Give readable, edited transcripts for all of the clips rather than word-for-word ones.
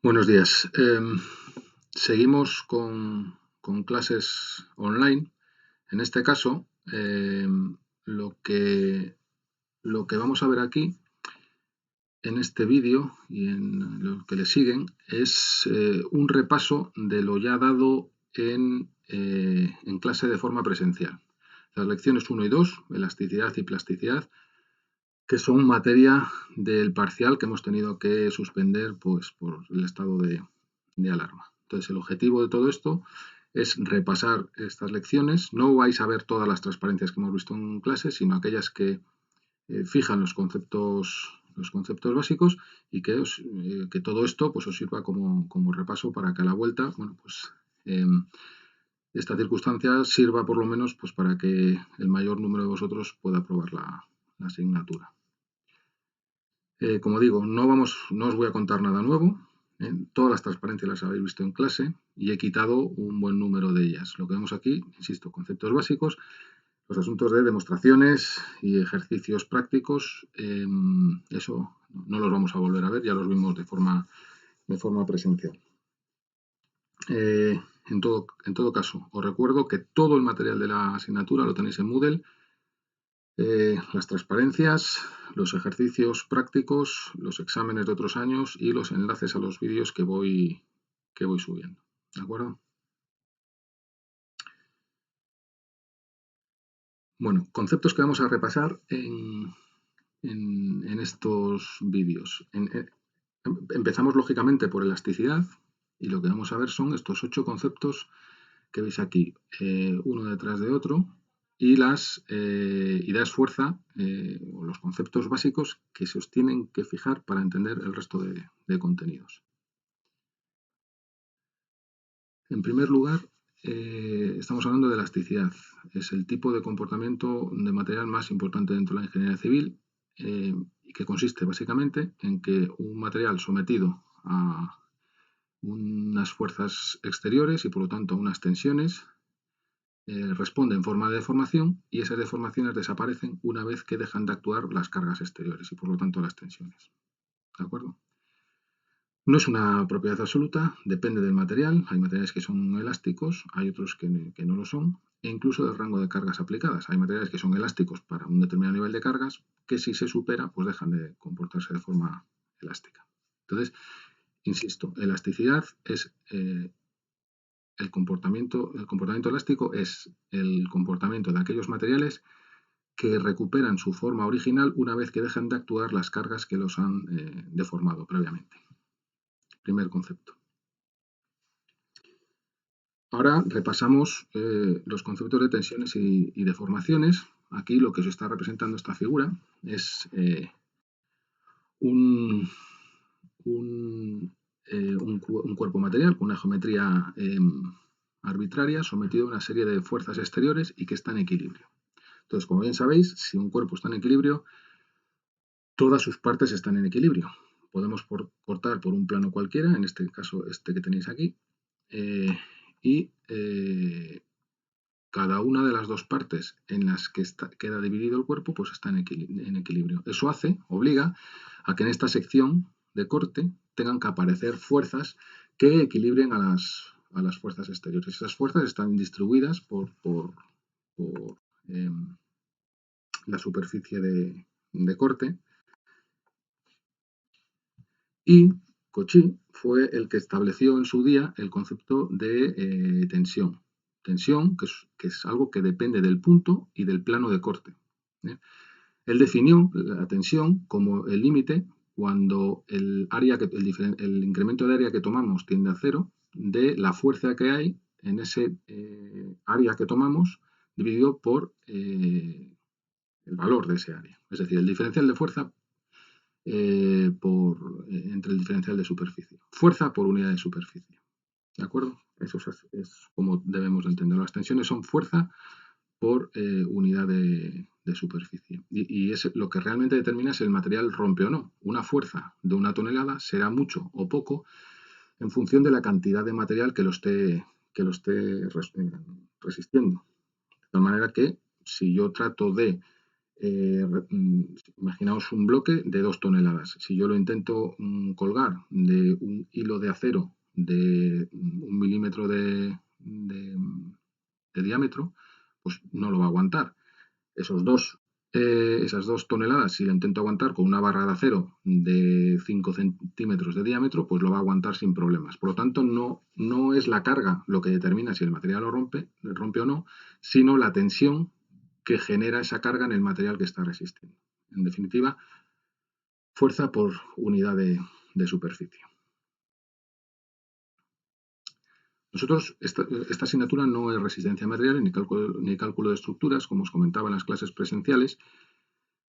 Buenos días. Seguimos con clases online. En este caso, lo que vamos a ver aquí en este vídeo y en lo que le siguen es un repaso de lo ya dado en clase de forma presencial. Las lecciones 1 y 2, elasticidad y plasticidad, que son materia del parcial que hemos tenido que suspender pues, por el estado de alarma. Entonces, el objetivo de todo esto es repasar estas lecciones. No vais a ver todas las transparencias que hemos visto en clase, sino aquellas que fijan los conceptos básicos y que todo esto pues, os sirva como repaso para que a la vuelta, bueno, pues esta circunstancia sirva por lo menos pues, para que el mayor número de vosotros pueda aprobar la asignatura. Como digo, no os voy a contar nada nuevo. Todas las transparencias las habéis visto en clase y he quitado un buen número de ellas. Lo que vemos aquí, insisto, conceptos básicos, los asuntos de demostraciones y ejercicios prácticos, eso no los vamos a volver a ver, ya los vimos de forma presencial. En todo caso, os recuerdo que todo el material de la asignatura lo tenéis en Moodle. Las transparencias, los ejercicios prácticos, los exámenes de otros años y los enlaces a los vídeos que voy subiendo. ¿De acuerdo? Bueno, conceptos que vamos a repasar en estos vídeos. Empezamos lógicamente por elasticidad y lo que vamos a ver son estos 8 conceptos que veis aquí, uno detrás de otro, y las ideas fuerza o los conceptos básicos que se os tienen que fijar para entender el resto de contenidos. En primer lugar, estamos hablando de elasticidad. Es el tipo de comportamiento de material más importante dentro de la ingeniería civil y que consiste básicamente en que un material sometido a unas fuerzas exteriores y por lo tanto a unas tensiones responde en forma de deformación y esas deformaciones desaparecen una vez que dejan de actuar las cargas exteriores y por lo tanto las tensiones. ¿De acuerdo? No es una propiedad absoluta, depende del material. Hay materiales que son elásticos, hay otros que no lo son, e incluso del rango de cargas aplicadas. Hay materiales que son elásticos para un determinado nivel de cargas que si se supera, pues dejan de comportarse de forma elástica. Entonces, insisto, elasticidad es el comportamiento elástico es el comportamiento de aquellos materiales que recuperan su forma original una vez que dejan de actuar las cargas que los han deformado previamente. Primer concepto. Ahora repasamos los conceptos de tensiones y deformaciones. Aquí lo que se está representando esta figura es un cuerpo material con una geometría arbitraria sometido a una serie de fuerzas exteriores y que está en equilibrio. Entonces, como bien sabéis, si un cuerpo está en equilibrio, todas sus partes están en equilibrio. Podemos cortar por un plano cualquiera, en este caso este que tenéis aquí, y cada una de las dos partes en las que queda dividido el cuerpo, pues está en equilibrio. Eso obliga a que en esta sección de corte tengan que aparecer fuerzas que equilibren a las fuerzas exteriores. Esas fuerzas están distribuidas por la superficie de corte. Y Cauchy fue el que estableció en su día el concepto de tensión. Tensión, que es algo que depende del punto y del plano de corte. Él definió la tensión como el límite cuando el incremento de área que tomamos tiende a cero de la fuerza que hay en ese área que tomamos dividido por el valor de ese área. Es decir, el diferencial de fuerza entre el diferencial de superficie. Fuerza por unidad de superficie. ¿De acuerdo? Eso es como debemos de entender. Las tensiones son fuerza por unidad de superficie. Y es lo que realmente determina si el material rompe o no. Una fuerza de 1 tonelada será mucho o poco en función de la cantidad de material que lo esté resistiendo. De tal manera que si yo trato de Imaginaos un bloque de 2 toneladas. Si yo lo intento colgar de un hilo de acero de 1 milímetro de diámetro, pues no lo va a aguantar. Esas 2 toneladas, si lo intento aguantar con una barra de acero de 5 centímetros de diámetro, pues lo va a aguantar sin problemas. Por lo tanto, no es la carga lo que determina si el material lo rompe o no, sino la tensión que genera esa carga en el material que está resistiendo. En definitiva, fuerza por unidad de superficie. Nosotros, esta asignatura no es resistencia a materiales ni cálculo de estructuras, como os comentaba en las clases presenciales,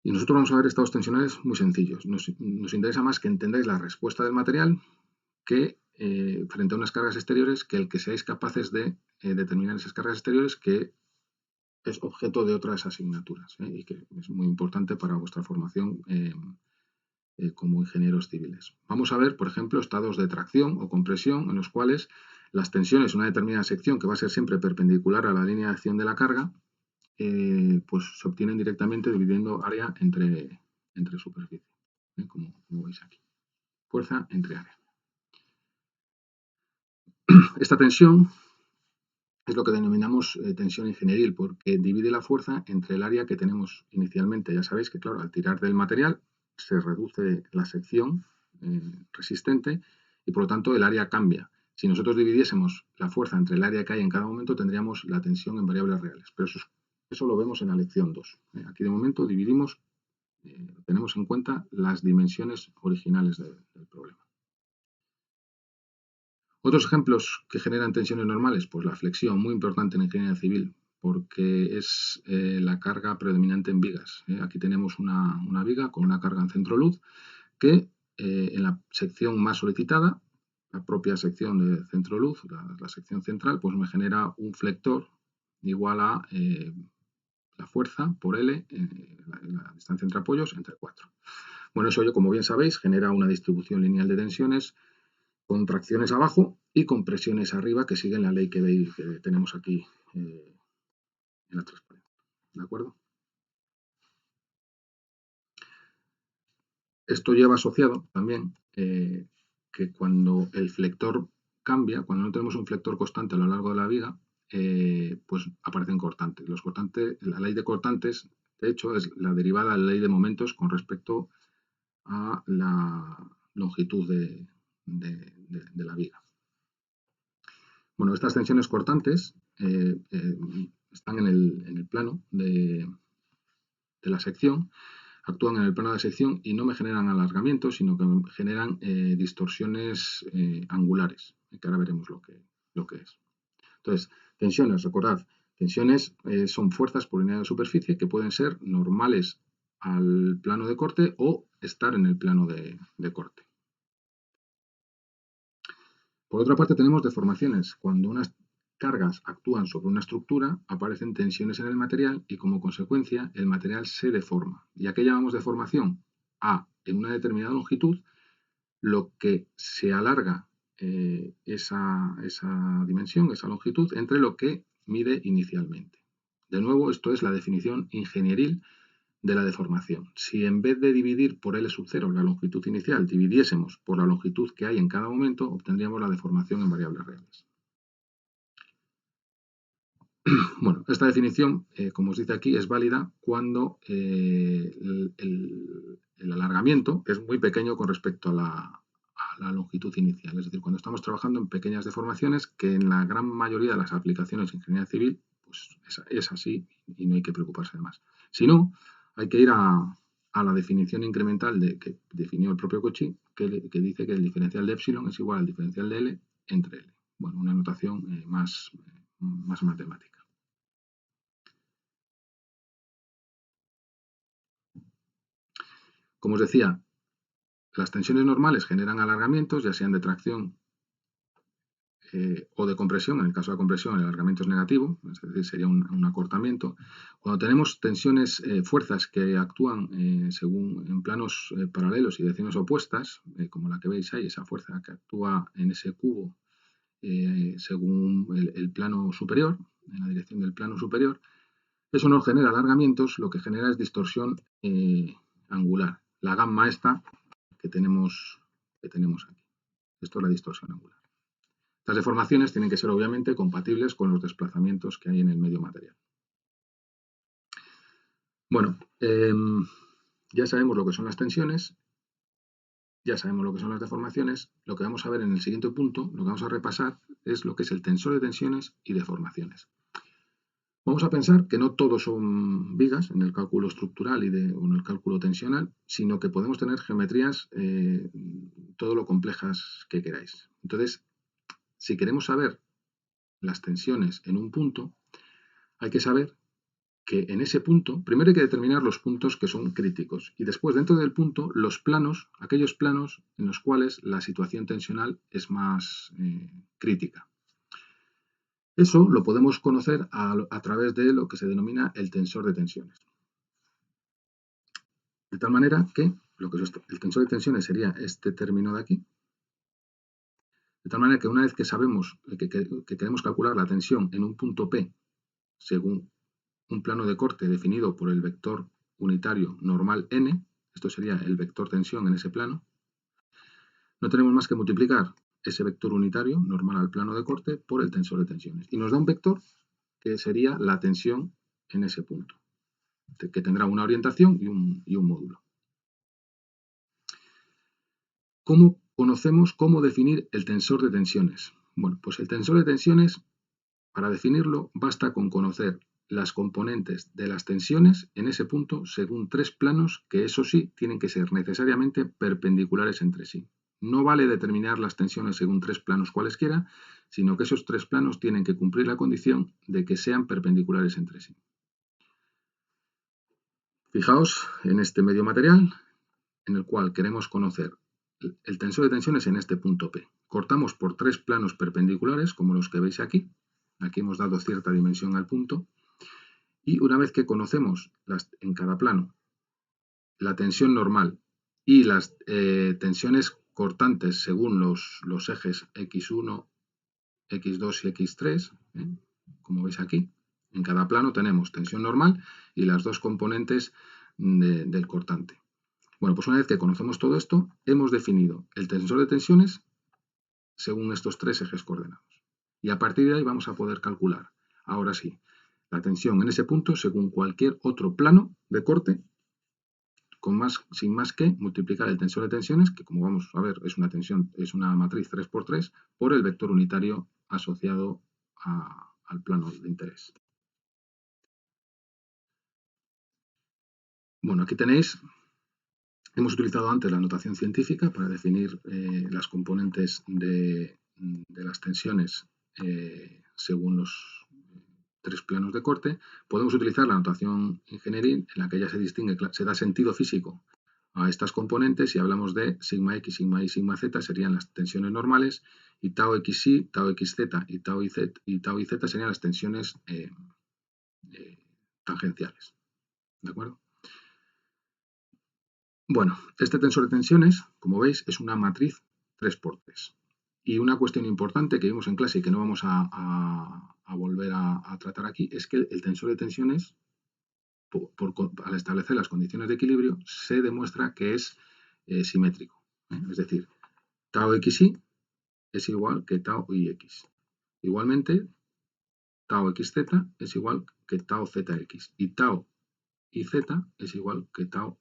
y nosotros vamos a ver estados tensionales muy sencillos. Nos interesa más que entendáis la respuesta del material que frente a unas cargas exteriores, que el que seáis capaces de determinar esas cargas exteriores, que es objeto de otras asignaturas y que es muy importante para vuestra formación como ingenieros civiles. Vamos a ver, por ejemplo, estados de tracción o compresión en los cuales las tensiones en una determinada sección, que va a ser siempre perpendicular a la línea de acción de la carga, pues se obtienen directamente dividiendo área entre superficie, como veis aquí. Fuerza entre área. Esta tensión es lo que denominamos tensión ingenieril, porque divide la fuerza entre el área que tenemos inicialmente. Ya sabéis que, claro, al tirar del material se reduce la sección resistente y, por lo tanto, el área cambia. Si nosotros dividiésemos la fuerza entre el área que hay en cada momento, tendríamos la tensión en variables reales. Pero eso lo vemos en la lección 2. Aquí, de momento, dividimos, tenemos en cuenta las dimensiones originales del problema. Otros ejemplos que generan tensiones normales, pues la flexión, muy importante en ingeniería civil, porque es la carga predominante en vigas. Aquí tenemos una viga con una carga en centro luz que en la sección más solicitada, la propia sección de centro luz, la sección central, pues me genera un flector igual a la fuerza por L, la distancia entre apoyos, entre 4. Bueno, eso, como bien sabéis, genera una distribución lineal de tensiones, contracciones abajo y compresiones arriba, que siguen la ley que veis que tenemos aquí en la transparencia. ¿De acuerdo? Esto lleva asociado también que cuando el flector cambia, cuando no tenemos un flector constante a lo largo de la viga, pues aparecen cortantes. Los cortantes, la ley de cortantes, de hecho, es la derivada de la ley de momentos con respecto a la longitud de la viga. Bueno, estas tensiones cortantes están en el plano de la sección, actúan en el plano de la sección y no me generan alargamientos, sino que me generan distorsiones angulares, que ahora veremos lo que es. Entonces, tensiones, recordad, tensiones son fuerzas por unidad de superficie que pueden ser normales al plano de corte o estar en el plano de corte. Por otra parte, tenemos deformaciones. Cuando unas cargas actúan sobre una estructura, aparecen tensiones en el material y, como consecuencia, el material se deforma. ¿Y a qué llamamos deformación? En una determinada longitud, lo que se alarga esa dimensión, esa longitud, entre lo que mide inicialmente. De nuevo, esto es la definición ingenieril de la deformación. Si en vez de dividir por L sub 0 la longitud inicial, dividiésemos por la longitud que hay en cada momento, obtendríamos la deformación en variables reales. Bueno, esta definición, como os dice aquí, es válida cuando el alargamiento es muy pequeño con respecto a la longitud inicial. Es decir, cuando estamos trabajando en pequeñas deformaciones, que en la gran mayoría de las aplicaciones de ingeniería civil, pues es así y no hay que preocuparse de más. Si no, hay que ir a la definición incremental que definió el propio Cauchy, que dice que el diferencial de epsilon es igual al diferencial de L entre L. Bueno, una notación más matemática. Como os decía, las tensiones normales generan alargamientos, ya sean de tracción o de compresión. En el caso de la compresión, el alargamiento es negativo, es decir, sería un acortamiento. Cuando tenemos tensiones, fuerzas que actúan en planos paralelos y direcciones opuestas, como la que veis ahí, esa fuerza que actúa en ese cubo según el plano superior, en la dirección del plano superior, Eso no genera alargamientos, lo que genera es distorsión angular. La gamma esta que tenemos aquí. Esto es la distorsión angular. Las deformaciones tienen que ser obviamente compatibles con los desplazamientos que hay en el medio material. Bueno, ya sabemos lo que son las tensiones, ya sabemos lo que son las deformaciones. Lo que vamos a ver en el siguiente punto, lo que vamos a repasar, es lo que es el tensor de tensiones y deformaciones. Vamos a pensar que no todos son vigas en el cálculo estructural o en el cálculo tensional, sino que podemos tener geometrías todo lo complejas que queráis. Entonces, si queremos saber las tensiones en un punto, hay que saber que en ese punto, primero hay que determinar los puntos que son críticos y después dentro del punto los planos, aquellos planos en los cuales la situación tensional es más crítica. Eso lo podemos conocer a través de lo que se denomina el tensor de tensiones. De tal manera que el tensor de tensiones sería este término de aquí. De tal manera que una vez que sabemos que queremos calcular la tensión en un punto P según un plano de corte definido por el vector unitario normal n, esto sería el vector tensión en ese plano, no tenemos más que multiplicar ese vector unitario normal al plano de corte por el tensor de tensiones. Y nos da un vector que sería la tensión en ese punto, que tendrá una orientación y un módulo. ¿Cómo conocemos cómo definir el tensor de tensiones? Bueno, pues el tensor de tensiones, para definirlo, basta con conocer las componentes de las tensiones en ese punto según tres planos que, eso sí, tienen que ser necesariamente perpendiculares entre sí. No vale determinar las tensiones según tres planos cualesquiera, sino que esos tres planos tienen que cumplir la condición de que sean perpendiculares entre sí. Fijaos en este medio material en el cual queremos conocer el tensor de tensiones en este punto P. Cortamos por tres planos perpendiculares, como los que veis aquí. Aquí hemos dado cierta dimensión al punto. Y una vez que conocemos en cada plano la tensión normal y las tensiones cortantes según los ejes X1, X2 y X3, como veis aquí, en cada plano tenemos tensión normal y las dos componentes del cortante. Bueno, pues una vez que conocemos todo esto, hemos definido el tensor de tensiones según estos tres ejes coordenados. Y a partir de ahí vamos a poder calcular, ahora sí, la tensión en ese punto según cualquier otro plano de corte, sin más que multiplicar el tensor de tensiones, que como vamos a ver es una matriz 3×3, por el vector unitario asociado al plano de interés. Bueno, aquí tenéis, hemos utilizado antes la notación científica para definir las componentes de las tensiones según los tres planos de corte. Podemos utilizar la notación ingenieril, en la que ya se da sentido físico a estas componentes y hablamos de sigma x, sigma y, sigma z serían las tensiones normales y tau xy, tau xz y tau y z serían las tensiones tangenciales. ¿De acuerdo? Bueno, este tensor de tensiones, como veis, es una matriz 3×3. Y una cuestión importante que vimos en clase y que no vamos a volver a tratar aquí es que el tensor de tensiones, al establecer las condiciones de equilibrio, se demuestra que es simétrico. Es decir, tau xy es igual que tau ix. Igualmente, tau xz es igual que tau zx. Y tau iz es igual que tau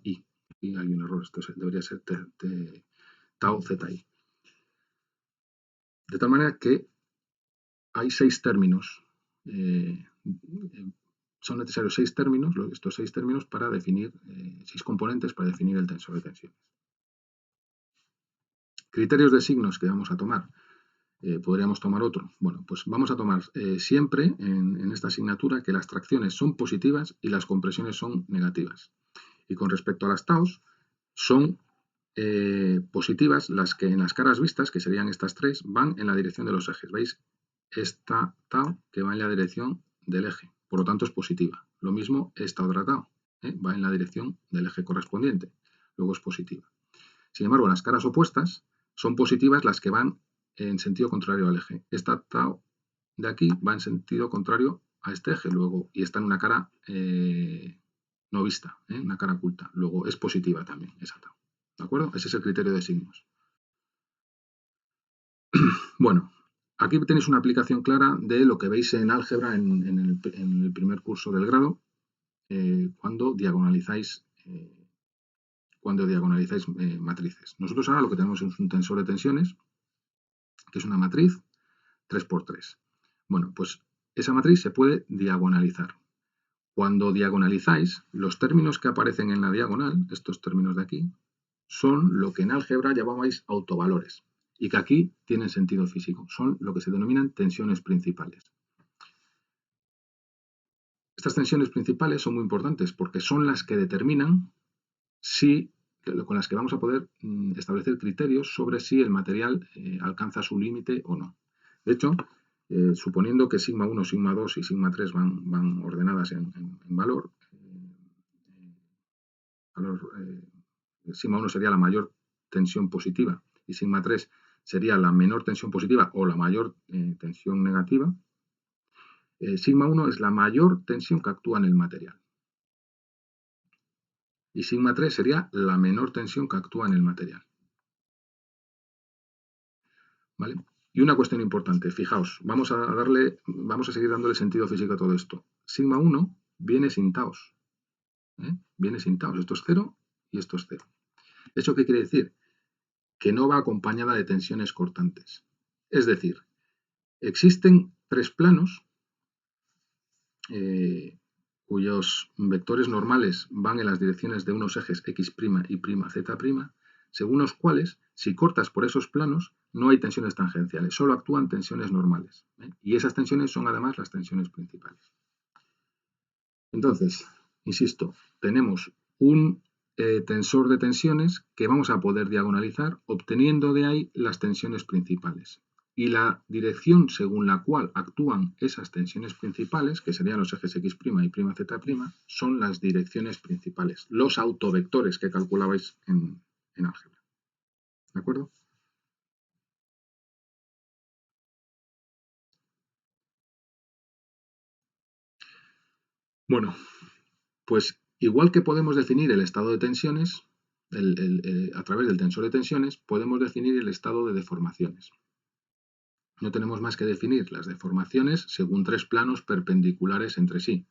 zi. Y hay un error, esto debería ser tau zi. De tal manera que hay 6 términos. Son necesarios 6 términos, estos 6 términos para definir, 6 componentes para definir el tensor de tensiones. Criterios de signos que vamos a tomar. Podríamos tomar otro. Bueno, pues vamos a tomar siempre en esta asignatura que las tracciones son positivas y las compresiones son negativas. Y con respecto a las taus, son positivas las que en las caras vistas, que serían estas tres, van en la dirección de los ejes. ¿Veis? Esta tau que va en la dirección del eje, por lo tanto es positiva. Lo mismo esta otra tau, va en la dirección del eje correspondiente, luego es positiva. Sin embargo, en las caras opuestas son positivas las que van en sentido contrario al eje. Esta tau de aquí va en sentido contrario a este eje, luego, y está en una cara no vista, una cara oculta. Luego es positiva también, esa tau. ¿De acuerdo? Ese es el criterio de signos. Bueno, aquí tenéis una aplicación clara de lo que veis en álgebra en el primer curso del grado, cuando diagonalizáis matrices. Nosotros ahora lo que tenemos es un tensor de tensiones, que es una matriz 3×3. Bueno, pues esa matriz se puede diagonalizar. Cuando diagonalizáis, los términos que aparecen en la diagonal, estos términos de aquí, son lo que en álgebra llamáis autovalores y que aquí tienen sentido físico. Son lo que se denominan tensiones principales. Estas tensiones principales son muy importantes porque son las que determinan con las que vamos a poder establecer criterios sobre si el material alcanza su límite o no. De hecho, suponiendo que sigma 1, sigma 2 y sigma 3 van ordenadas en valor, sigma 1 sería la mayor tensión positiva y sigma 3 sería la menor tensión positiva o la mayor tensión negativa, sigma 1 es la mayor tensión que actúa en el material. Y sigma 3 sería la menor tensión que actúa en el material. ¿Vale? Y una cuestión importante, fijaos, vamos a seguir dándole sentido físico a todo esto. Sigma 1 viene sin taos. Viene sin taos. Esto es 0 y esto es 0. ¿Eso qué quiere decir? Que no va acompañada de tensiones cortantes. Es decir, existen tres planos cuyos vectores normales van en las direcciones de unos ejes x' y z', según los cuales, si cortas por esos planos, no hay tensiones tangenciales, solo actúan tensiones normales. Y esas tensiones son además las tensiones principales. Entonces, insisto, tenemos un tensor de tensiones que vamos a poder diagonalizar obteniendo de ahí las tensiones principales. Y la dirección según la cual actúan esas tensiones principales, que serían los ejes x' y z', son las direcciones principales, los autovectores que calculabais en álgebra. ¿De acuerdo? Bueno, pues igual que podemos definir el estado de tensiones, a través del tensor de tensiones, podemos definir el estado de deformaciones. No tenemos más que definir las deformaciones según tres planos perpendiculares entre sí,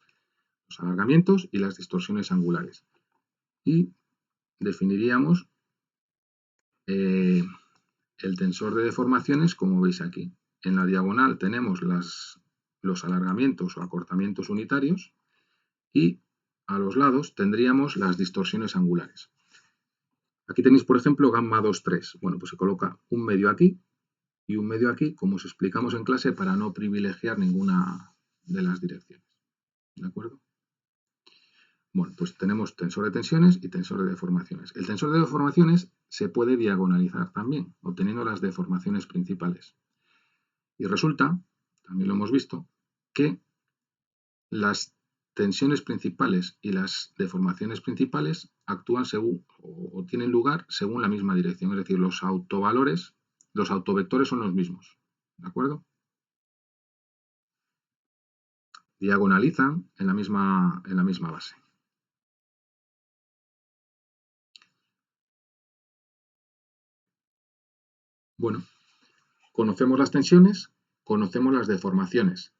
los alargamientos y las distorsiones angulares. Y definiríamos el tensor de deformaciones como veis aquí. En la diagonal tenemos los alargamientos o acortamientos unitarios y a los lados tendríamos las distorsiones angulares. Aquí tenéis, por ejemplo, gamma 2, 3. Bueno, pues se coloca un medio aquí y un medio aquí, como os explicamos en clase, para no privilegiar ninguna de las direcciones. ¿De acuerdo? Bueno, pues tenemos tensor de tensiones y tensor de deformaciones. El tensor de deformaciones se puede diagonalizar también, obteniendo las deformaciones principales. Y resulta, también lo hemos visto, que las tensiones principales y las deformaciones principales actúan según o tienen lugar según la misma dirección, es decir, los autovectores son los mismos, ¿de acuerdo? Diagonalizan en la misma base. Bueno, conocemos las tensiones, conocemos las deformaciones,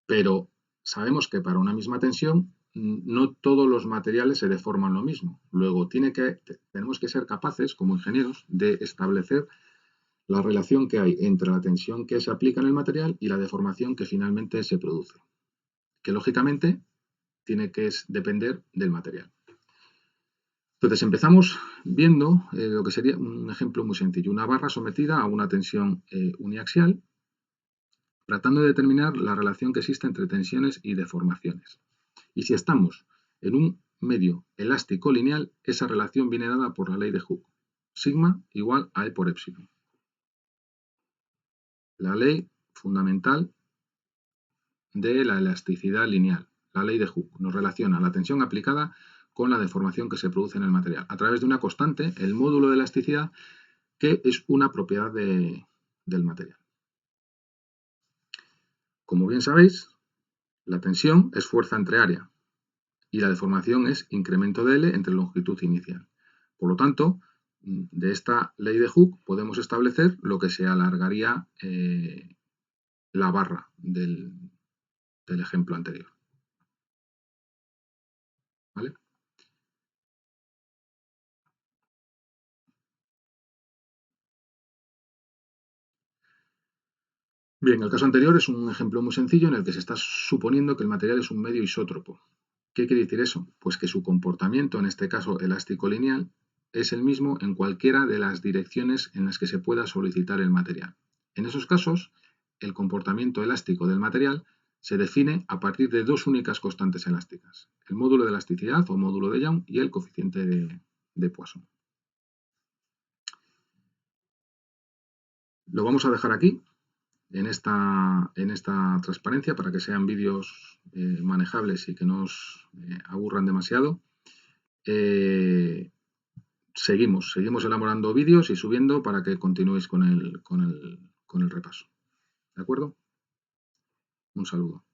pero sabemos que para una misma tensión no todos los materiales se deforman lo mismo. Luego tenemos que ser capaces, como ingenieros, de establecer la relación que hay entre la tensión que se aplica en el material y la deformación que finalmente se produce, que lógicamente tiene que depender del material. Entonces empezamos viendo lo que sería un ejemplo muy sencillo, una barra sometida a una tensión uniaxial, tratando de determinar la relación que existe entre tensiones y deformaciones. Y si estamos en un medio elástico lineal, esa relación viene dada por la ley de Hooke, sigma igual a E por epsilon. La ley fundamental de la elasticidad lineal, la ley de Hooke, nos relaciona la tensión aplicada con la deformación que se produce en el material, a través de una constante, el módulo de elasticidad, que es una propiedad del material. Como bien sabéis, La tensión es fuerza entre área y la deformación es incremento de L entre longitud inicial. Por lo tanto, de esta ley de Hooke podemos establecer lo que se alargaría la barra del ejemplo anterior. ¿Vale? Bien, el caso anterior es un ejemplo muy sencillo en el que se está suponiendo que el material es un medio isótropo. ¿Qué quiere decir eso? Pues que su comportamiento, en este caso elástico lineal, es el mismo en cualquiera de las direcciones en las que se pueda solicitar el material. En esos casos, el comportamiento elástico del material se define a partir de dos únicas constantes elásticas, el módulo de elasticidad o módulo de Young y el coeficiente de Poisson. Lo vamos a dejar aquí, en esta transparencia, para que sean vídeos manejables y que no os aburran demasiado. Seguimos elaborando vídeos y subiendo para que continuéis con el repaso. ¿De acuerdo? Un saludo.